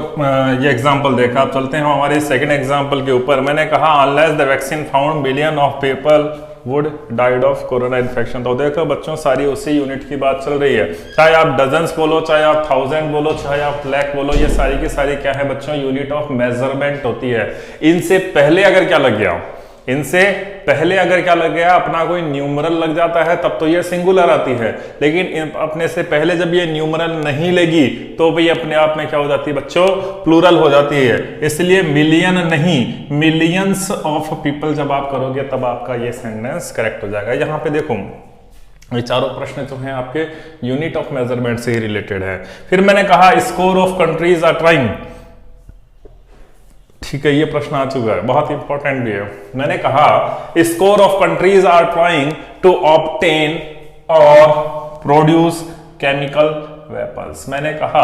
ये एग्जाम्पल देखा। अब चलते हैं हमारे सेकंड एग्जाम्पल के ऊपर। मैंने कहा unless the vaccine found billion of people would died of corona infection. तो देखो बच्चों, सारी उसी यूनिट की बात चल रही है। चाहे आप डजन्स बोलो, चाहे आप 1000 बोलो, चाहे आप लैख बोलो, ये सारी की सारी क्या है बच्चों, यूनिट ऑफ मेजरमेंट होती है। इनसे पहले अगर क्या लग गया, इनसे पहले अगर क्या लग गया, अपना कोई न्यूमरल लग जाता है तब तो ये सिंगुलर आती है। लेकिन अपने से पहले जब ये न्यूमरल नहीं लेगी तो भाई अपने आप में क्या हो जाती है बच्चों, प्लूरल हो जाती है। इसलिए मिलियन नहीं, मिलियंस ऑफ पीपल जब आप करोगे तब आपका ये सेंटेंस करेक्ट हो जाएगा। यहाँ पे देखो, ये चारों प्रश्न जो हैं आपके यूनिट ऑफ मेजरमेंट से ही रिलेटेड है। फिर मैंने कहा score of countries are trying, ठीक है, ये प्रश्न आ चुका है, बहुत इंपॉर्टेंट भी है। मैंने कहा score of countries are trying to obtain और प्रोड्यूस केमिकल वेपन्स। मैंने कहा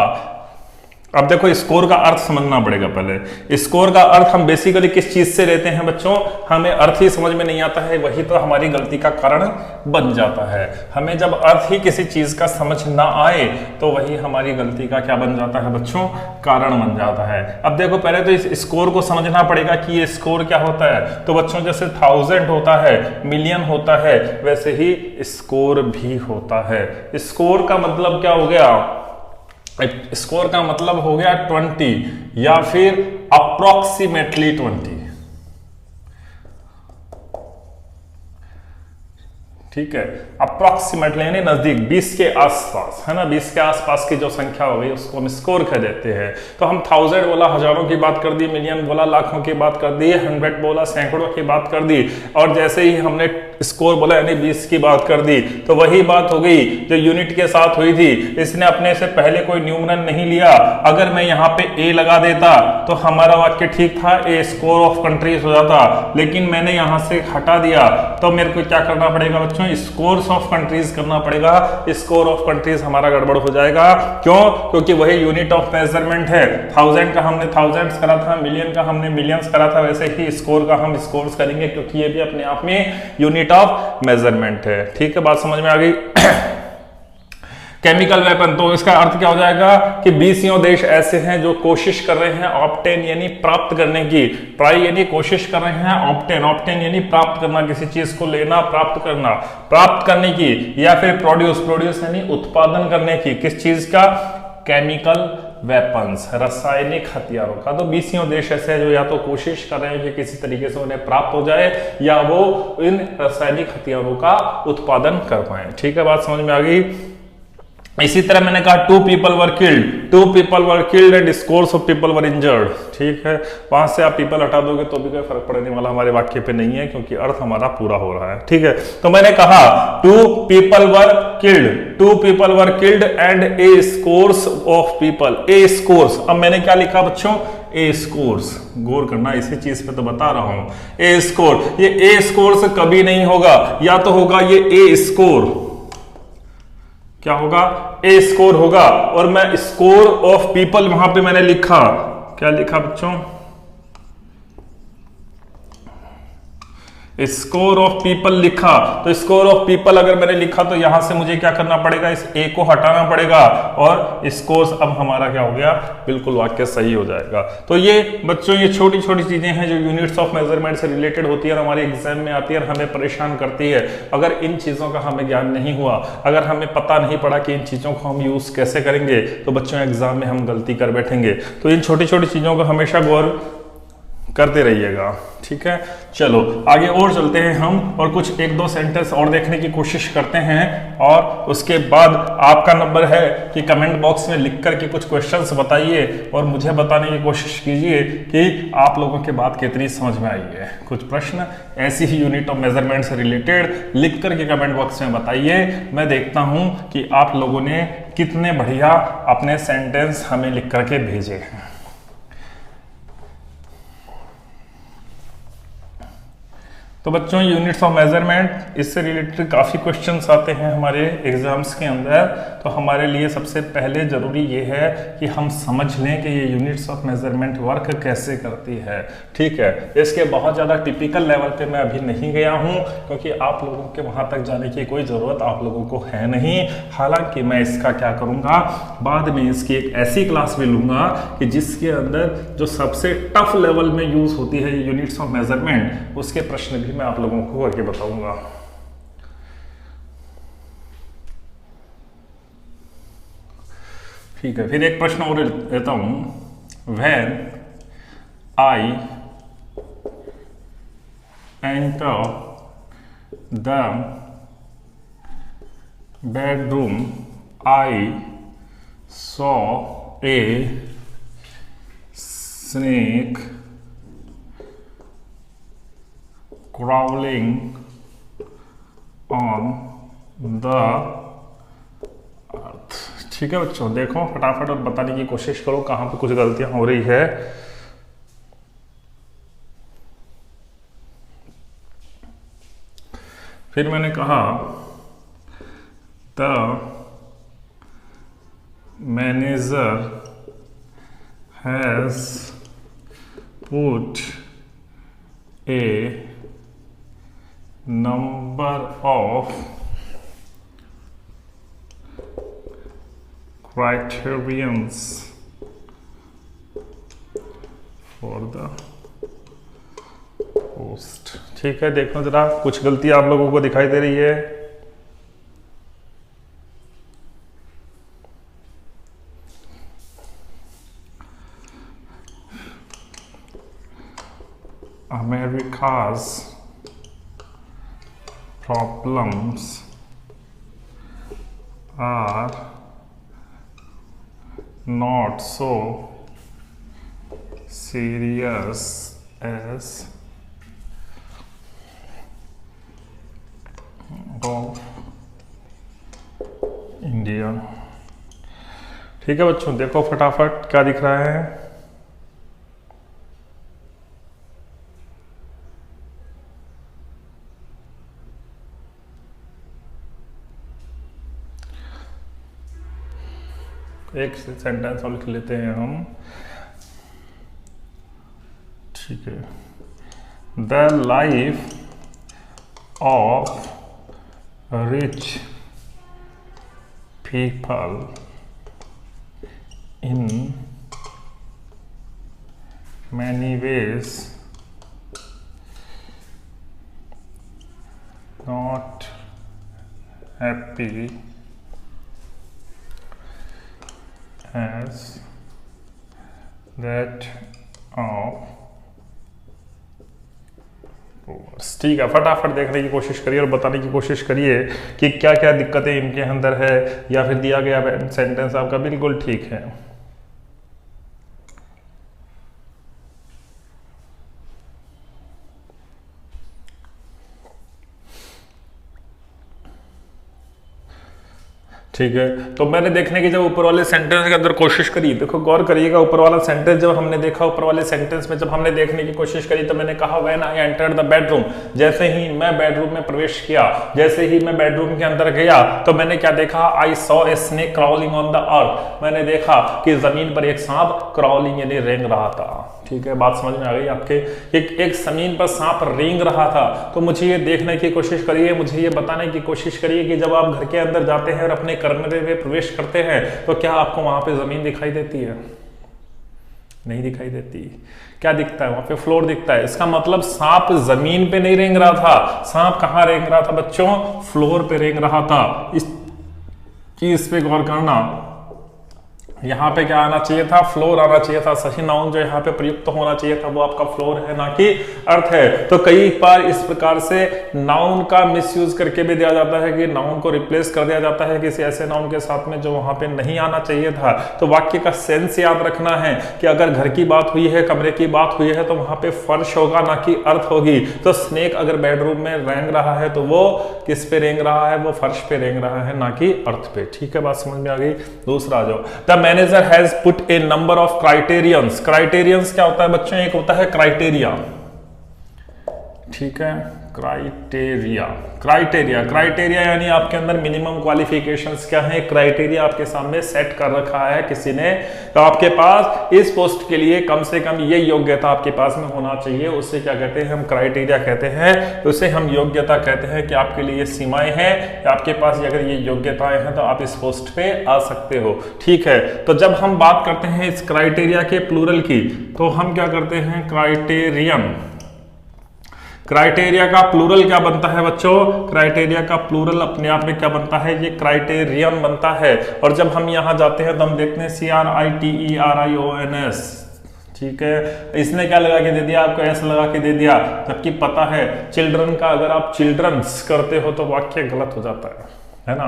अब देखो स्कोर का अर्थ समझना पड़ेगा। पहले स्कोर का अर्थ हम बेसिकली किस चीज से लेते हैं बच्चों, हमें अर्थ ही समझ में नहीं आता है, वही तो हमारी गलती का कारण बन जाता है। हमें जब अर्थ ही किसी चीज का समझ ना आए तो वही हमारी गलती का क्या बन जाता है बच्चों, कारण बन जाता है। अब देखो पहले तो इस स्कोर को समझना पड़ेगा कि ये स्कोर क्या होता है। तो बच्चों जैसे 1000 होता है, मिलियन होता है, वैसे ही स्कोर भी होता है। स्कोर का मतलब क्या हो गया, स्कोर का मतलब हो गया 20 या फिर अप्रोक्सीमेटली 20। ठीक है, अप्रोक्सीमेटली यानी नजदीक, 20 के आसपास, है ना, 20 के आसपास की जो संख्या हो गई उसको हम स्कोर कह देते हैं। तो हम 1000 बोला हजारों की बात कर दी, मिलियन बोला लाखों की बात कर दी, 100 बोला सैकड़ों की बात कर दी, और जैसे ही हमने स्कोर बोला यानी 20 की बात कर दी, तो वही बात हो गई जो यूनिट के साथ हुई थी। इसने अपने से पहले कोई न्यूमरल नहीं लिया। अगर मैं यहाँ पे ए लगा देता तो हमारा वाक्य ठीक था, ए स्कोर ऑफ कंट्रीज हो जाता, लेकिन मैंने यहाँ से हटा दिया तो मेरे को क्या करना पड़ेगा बच्चों, स्कोर्स ऑफ कंट्रीज करना पड़ेगा। स्कोर ऑफ कंट्रीज हमारा गड़बड़ हो जाएगा। क्यों? क्योंकि वही यूनिट ऑफ मेजरमेंट है। 1000 का हमने थाउजेंड्स करा था, मिलियन का हमने मिलियंस करा था, वैसे ही स्कोर का हम स्कोर्स करेंगे, क्योंकि ये भी अपने आप में यूनिट ऑफ मेजरमेंट है। ठीक है, बात समझ में आ गई। केमिकल वेपन, तो इसका अर्थ क्या हो जाएगा कि 20 देश ऐसे हैं जो कोशिश कर रहे हैं ऑब्टेन यानी प्राप्त करने की, ट्राई यानी कोशिश कर रहे हैं, ऑब्टेन ऑब्टेन यानी प्राप्त करना, किसी चीज को लेना, प्राप्त करना, प्राप्त करने की, या फिर प्रोड्यूस प्रोड्यूस यानी उत्पादन करने की, किस चीज का, केमिकल वेपन्स, रासायनिक हथियारों का। तो 20 देश ऐसे हैं जो या तो कोशिश कर रहे हैं कि किसी तरीके से उन्हें प्राप्त हो जाए, या वो इन रासायनिक हथियारों का उत्पादन कर पाए। ठीक है, बात समझ में आ गई। इसी तरह मैंने कहा 2 people were killed and scores of people were injured। ठीक है, वहां से आप पीपल हटा दोगे तो भी कोई फर्क पड़ने वाला हमारे वाक्य पे नहीं है, क्योंकि अर्थ हमारा पूरा हो रहा है। ठीक है, तो मैंने कहा 2 people were killed and a scores of people, a scores। अब मैंने क्या लिखा बच्चों, ए स्कोर्स, गौर करना, इसी चीज पे तो बता रहा हूं। ए स्कोर, ये ए स्कोर्स कभी नहीं होगा, या तो होगा ये ए स्कोर, क्या होगा, ए स्कोर होगा, और मैं स्कोर ऑफ पीपल वहां पे मैंने लिखा, क्या लिखा बच्चों, स्कोर ऑफ पीपल लिखा। तो स्कोर ऑफ पीपल अगर मैंने लिखा तो यहां से मुझे क्या करना पड़ेगा, इस ए को हटाना पड़ेगा, और स्कोर्स अब हमारा क्या हो गया, बिल्कुल वाक्य सही हो जाएगा। तो ये बच्चों ये छोटी छोटी चीजें हैं जो यूनिट्स ऑफ मेजरमेंट से रिलेटेड होती है और हमारे एग्जाम में आती है और हमें परेशान करती है। अगर इन चीजों का हमें ज्ञान नहीं हुआ, अगर हमें पता नहीं पड़ा कि इन चीजों को हम यूज कैसे करेंगे, तो बच्चों एग्जाम में हम गलती कर बैठेंगे। तो इन छोटी छोटी चीजों को हमेशा गौर करते रहिएगा। ठीक है, चलो आगे और चलते हैं हम, और कुछ 1-2 सेंटेंस और देखने की कोशिश करते हैं, और उसके बाद आपका नंबर है कि कमेंट बॉक्स में लिख करके कुछ क्वेश्चंस बताइए और मुझे बताने की कोशिश कीजिए कि आप लोगों के बात कितनी समझ में आई है। कुछ प्रश्न ऐसी ही यूनिट ऑफ मेजरमेंट से रिलेटेड लिख करके कमेंट बॉक्स में बताइए। मैं देखता हूं कि आप लोगों ने कितने बढ़िया अपने सेंटेंस हमें लिख करके भेजे हैं। तो बच्चों यूनिट्स ऑफ मेजरमेंट, इससे रिलेटेड काफ़ी क्वेश्चंस आते हैं हमारे एग्जाम्स के अंदर। तो हमारे लिए सबसे पहले ज़रूरी ये है कि हम समझ लें कि ये यूनिट्स ऑफ मेजरमेंट वर्क कैसे करती है। ठीक है, इसके बहुत ज़्यादा टिपिकल लेवल पे मैं अभी नहीं गया हूँ, क्योंकि आप लोगों के वहाँ तक जाने की कोई ज़रूरत आप लोगों को है नहीं। हालांकि मैं इसका क्या करूँगा, बाद में इसकी एक ऐसी क्लास भी लूँगा कि जिसके अंदर जो सबसे टफ लेवल में यूज़ होती है ये यूनिट्स ऑफ मेजरमेंट, उसके प्रश्न भी मैं आप लोगों को आगे बताऊंगा। ठीक है, फिर एक प्रश्न और लेता हूं। When I enter the bedroom I saw a snake crawling on the earth। ठीक है बच्चों, देखो फटाफट और बताने की कोशिश करो कहां पे कुछ गलतियां हो रही है। फिर मैंने कहा the manager has put A number of criterions for the post। ठीक है, देखो जरा कुछ गलती आप लोगों को दिखाई दे रही है। America's problems are not so serious as of India। ठीक है बच्चों, देखो फटाफट क्या दिख रहा है। एक सेंटेंस और लिख लेते हैं हम। ठीक है, the life of rich people in many veg not happy as that of poors। ठीक है, फटाफट देखने की कोशिश करिए और बताने की कोशिश करिए कि क्या क्या दिक्कतें इनके अंदर है, या फिर दिया गया सेंटेंस आपका बिल्कुल ठीक है। ठीक है, तो मैंने देखने की जब ऊपर वाले सेंटेंस के अंदर कोशिश करी, देखो गौर करिएगा, ऊपर वाला सेंटेंस जब हमने देखा, ऊपर वाले सेंटेंस में जब हमने देखने की कोशिश करी तो मैंने कहा when I entered the bedroom, जैसे ही मैं बेडरूम में प्रवेश किया, जैसे ही मैं बेडरूम के अंदर गया तो मैंने क्या देखा, I saw a snake crawling on the earth, मैंने देखा कि जमीन पर एक सांप क्राउलिंग यानी रेंग रहा था। ठीक है, बात समझ में आ गई आपके। एक जमीन पर सांप रेंग रहा था, तो मुझे ये देखने की कोशिश करिए, मुझे ये बताने की कोशिश करिए कि जब आप घर के अंदर जाते हैं और अपने कमरे में प्रवेश करते हैं तो क्या आपको वहां पे जमीन दिखाई देती है? नहीं दिखाई देती। क्या दिखता है वहां पे? फ्लोर दिखता है। इसका मतलब सांप जमीन पे नहीं रेंग रहा था। सांप कहां रेंग रहा था बच्चों? फ्लोर पे रेंग रहा था। इस चीज पे गौर करना। यहाँ पे क्या आना चाहिए था? फ्लोर आना चाहिए था। सही नाउन जो यहाँ पे प्रयुक्त होना चाहिए था वो आपका फ्लोर है, ना कि अर्थ है। तो कई बार इस प्रकार से नाउन का मिसयूज करके भी दिया जाता है कि नाउन को रिप्लेस कर दिया जाता है किसी ऐसे नाउन के साथ में जो वहां पे नहीं आना चाहिए था। तो वाक्य का सेंस याद रखना है कि अगर घर की बात हुई है, कमरे की बात हुई है, तो वहां पे फर्श होगा, ना कि अर्थ होगी। तो स्नेक अगर बेडरूम में रेंग रहा है तो वो किस पे रेंग रहा है? वो फर्श पे रेंग रहा है, ना कि अर्थ पे। ठीक है, बात समझ में आ गई। दूसरा आ जाओ, manager has put A number of criterions. Criterions क्या होता है बच्चों? एक होता है क्राइटेरिया। ठीक है, क्राइटेरिया क्राइटेरिया यानी आपके अंदर मिनिमम क्वालिफिकेशंस क्या है? क्राइटेरिया आपके सामने सेट कर रखा है किसी ने, तो आपके पास इस पोस्ट के लिए कम से कम ये योग्यता आपके पास में होना चाहिए। उससे क्या कहते हैं? हम क्राइटेरिया कहते हैं। उसे हम योग्यता कहते हैं कि आपके लिए ये सीमाएं हैं, आपके पास अगर ये योग्यताएं हैं तो आप इस पोस्ट पे आ सकते हो। ठीक है, तो जब हम बात करते हैं इस क्राइटेरिया के प्लूरल की तो हम क्या करते हैं? क्राइटेरियन। क्राइटेरिया का प्लूरल क्या बनता है बच्चों? क्राइटेरिया का प्लूरल अपने आप में क्या बनता है? ये क्राइटेरियन बनता है। और जब हम यहां जाते हैं तो हम देखते हैं CRITERIONS। ठीक है, इसने क्या लगा के दे दिया? आपको एस लगा के दे दिया, जबकि पता है चिल्ड्रन का अगर आप चिल्ड्रंस करते हो तो वाक्य गलत हो जाता है ना।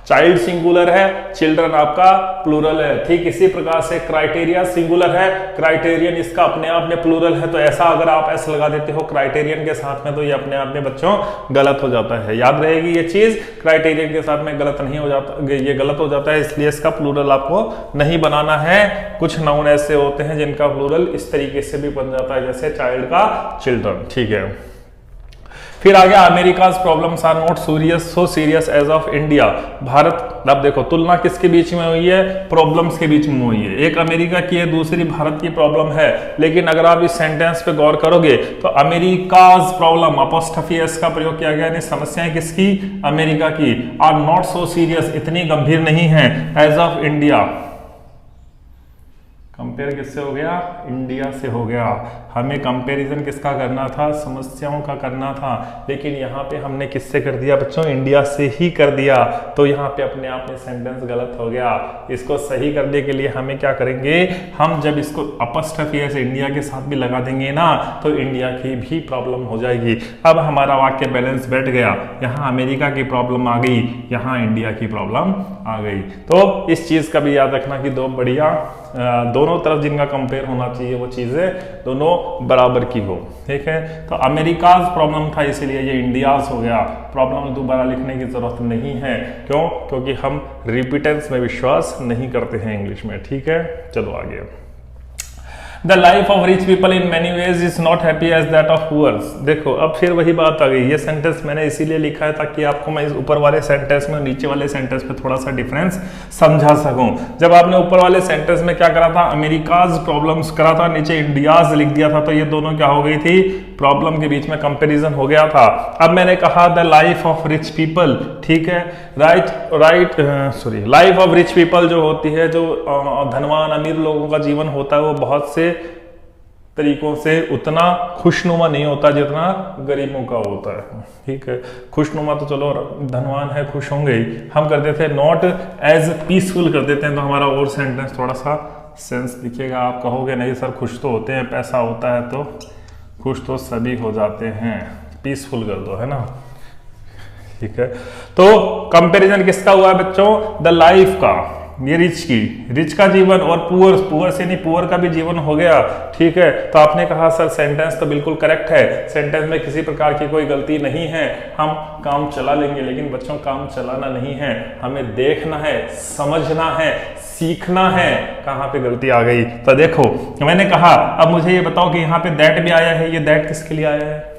चाइल्ड सिंगुलर है, चिल्ड्रन आपका प्लूरल है। ठीक इसी प्रकार से क्राइटेरिया सिंगुलर है, क्राइटेरियन इसका अपने आप में प्लूरल है। तो ऐसा अगर आप एस लगा देते हो क्राइटेरियन के साथ में तो ये अपने आप में बच्चों गलत हो जाता है। याद रहेगी ये चीज, क्राइटेरियन के साथ में गलत नहीं हो जाता, ये गलत हो जाता है, इसलिए इसका प्लूरल आपको नहीं बनाना है। कुछ नाउन ऐसे होते हैं जिनका प्लूरल इस तरीके से भी बन जाता है, जैसे चाइल्ड का चिल्ड्रन। ठीक है, फिर आ गया America's problems are not so serious as of India. Bharat, अब देखो तुलना किसके बीच में हुई है, प्रॉब्लम्स के बीच में हुई है। एक अमेरिका की है, दूसरी भारत की प्रॉब्लम है, लेकिन अगर आप इस सेंटेंस पे गौर करोगे तो अमेरिकाज प्रॉब्लम अपोस्ट्रोफी एस का प्रयोग किया गया, यानी समस्याएं किसकी, अमेरिका की, आर नॉट सो सीरियस, इतनी गंभीर नहीं है, एज ऑफ इंडिया। कंपेयर किससे हो गया, इंडिया से हो गया। हमें कंपैरिजन किसका करना था, समस्याओं का करना था, लेकिन यहाँ पे हमने किससे कर दिया बच्चों, इंडिया से ही कर दिया। तो यहाँ पे अपने आप में सेंटेंस गलत हो गया। इसको सही करने के लिए हमें क्या करेंगे, हम जब इसको अपॉस्ट्रोफी ऐसे इंडिया के साथ भी लगा देंगे ना, तो इंडिया की भी प्रॉब्लम हो जाएगी। अब हमारा वाक्य बैलेंस बैठ गया, यहाँ अमेरिका की प्रॉब्लम आ गई, यहाँ इंडिया की प्रॉब्लम आ गई। तो इस चीज का भी याद रखना कि दो बढ़िया, दोनों तरफ जिनका कंपेयर होना चाहिए वो चीजें दोनों बराबर की हो, ठीक है। तो अमेरिकाज प्रॉब्लम था, इसीलिए ये इंडियाज हो गया। प्रॉब्लम दोबारा लिखने की जरूरत नहीं है, क्यों, क्योंकि हम रिपीटेंस में विश्वास नहीं करते हैं इंग्लिश में, ठीक है। चलो आगे। The life of rich people in many ways is not happy as that of poor। देखो अब फिर वही बात आ गई। ये सेंटेंस मैंने इसीलिए लिखा है ताकि आपको मैं इस ऊपर वाले सेंटेंस में नीचे वाले सेंटेंस पे थोड़ा सा डिफरेंस समझा सकूं। जब आपने ऊपर वाले सेंटेंस में क्या करा था, अमेरिकाज प्रॉब्लम्स करा था, नीचे इंडियाज लिख दिया था, तो ये दोनों क्या हो गई थी, प्रॉब्लम के बीच में कंपेरिजन हो गया था। अब मैंने कहा the life of rich people, ठीक है, लाइफ ऑफ रिच पीपल जो होती है, जो धनवान अमीर लोगों का जीवन होता है, वो बहुत से तरीकों से उतना खुशनुमा नहीं होता जितना गरीबों का होता है, ठीक है। खुशनुमा तो चलो धनवान है, खुश होंगे ही, हम कर देते हैं नॉट एज पीसफुल कर देते हैं, तो हमारा और सेंटेंस थोड़ा सा सेंस दिखेगा। आप कहोगे नहीं सर खुश तो होते हैं, पैसा होता है तो खुश तो सभी हो जाते हैं, पीसफुल कर दो, है ना, ठीक है। तो कंपैरिजन किसका हुआ है बच्चों, द लाइफ का, ये रिच का जीवन, और पुअर से नहीं, पुअर का भी जीवन हो गया, ठीक है। तो आपने कहा सर सेंटेंस तो बिल्कुल करेक्ट है, सेंटेंस में किसी प्रकार की कोई गलती नहीं है, हम काम चला लेंगे। लेकिन बच्चों काम चलाना नहीं है, हमें देखना है, समझना है, सीखना है कहाँ पे गलती आ गई। तो देखो मैंने कहा, अब मुझे ये बताओ कि यहाँ पे दैट भी आया है, ये दैट किसके लिए आया है,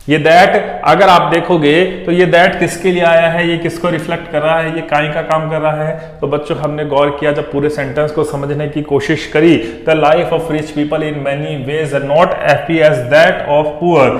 ये दैट अगर आप देखोगे तो ये दैट किसके लिए आया है, ये किसको रिफ्लेक्ट कर रहा है, ये काई का काम कर रहा है। तो बच्चों हमने गौर किया, जब पूरे सेंटेंस को समझने की कोशिश करी, the life of rich people in many ways are not happy as that of poor,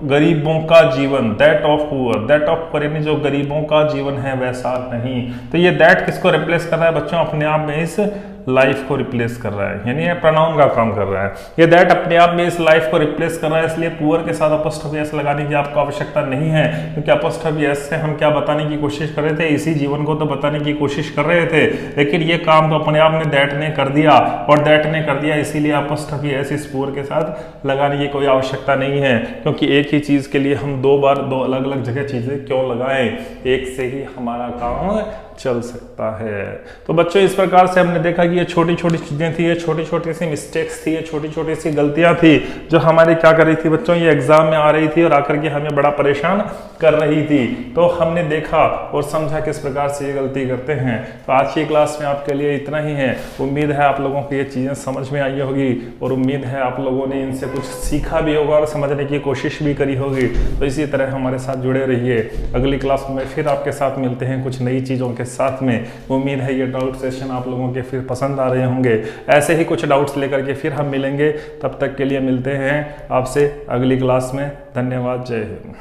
गरीबों का जीवन, दैट ऑफ पुअर यानी जो गरीबों का जीवन है वैसा नहीं। तो ये दैट किसको रिप्लेस कर रहा है बच्चों, अपने आप में इस लाइफ को रिप्लेस कर रहा है, यानी ये प्रोनाउन का काम कर रहा है। ये दैट अपने आप में इस लाइफ को रिप्लेस कर रहा है, इसलिए पुअर के साथ अपॉस्ट्रोफी एस लगाने की आपको आवश्यकता नहीं है, क्योंकि अपॉस्ट्रोफी एस से हम क्या बताने की कोशिश कर रहे थे, इसी जीवन को तो बताने की कोशिश कर रहे थे। लेकिन ये काम तो अपने आप में दैट ने कर दिया, और दैट ने कर दिया, इसीलिए अपॉस्ट्रोफी एस इस पुअर के साथ लगाने की कोई आवश्यकता नहीं है, क्योंकि एक ही चीज के लिए हम दो अलग अलग जगह चीजें क्यों लगाएं, एक से ही हमारा काम चल सकता है। तो बच्चों इस प्रकार से हमने देखा कि ये छोटी छोटी चीजें थी, ये छोटी छोटी सी मिस्टेक्स थी, ये छोटी छोटी सी गलतियां थी जो हमारे क्या कर रही थी बच्चों, ये एग्जाम में आ रही थी और आकर के हमें बड़ा परेशान कर रही थी। तो हमने देखा और समझा किस प्रकार से ये गलती करते हैं। तो आज की क्लास में आपके लिए इतना ही है। उम्मीद है आप लोगों को ये चीजें समझ में आई होगी, और उम्मीद है आप लोगों ने इनसे कुछ सीखा भी होगा और समझने की कोशिश भी करी होगी। तो इसी तरह हमारे साथ जुड़े रहिए। अगली क्लास में फिर आपके साथ मिलते हैं कुछ नई चीजों के साथ में। उम्मीद है ये डाउट सेशन आप लोगों के फिर पसंद आ रहे होंगे। ऐसे ही कुछ डाउट्स लेकर के फिर हम मिलेंगे। तब तक के लिए मिलते हैं आपसे अगली क्लास में। धन्यवाद। जय हिंद।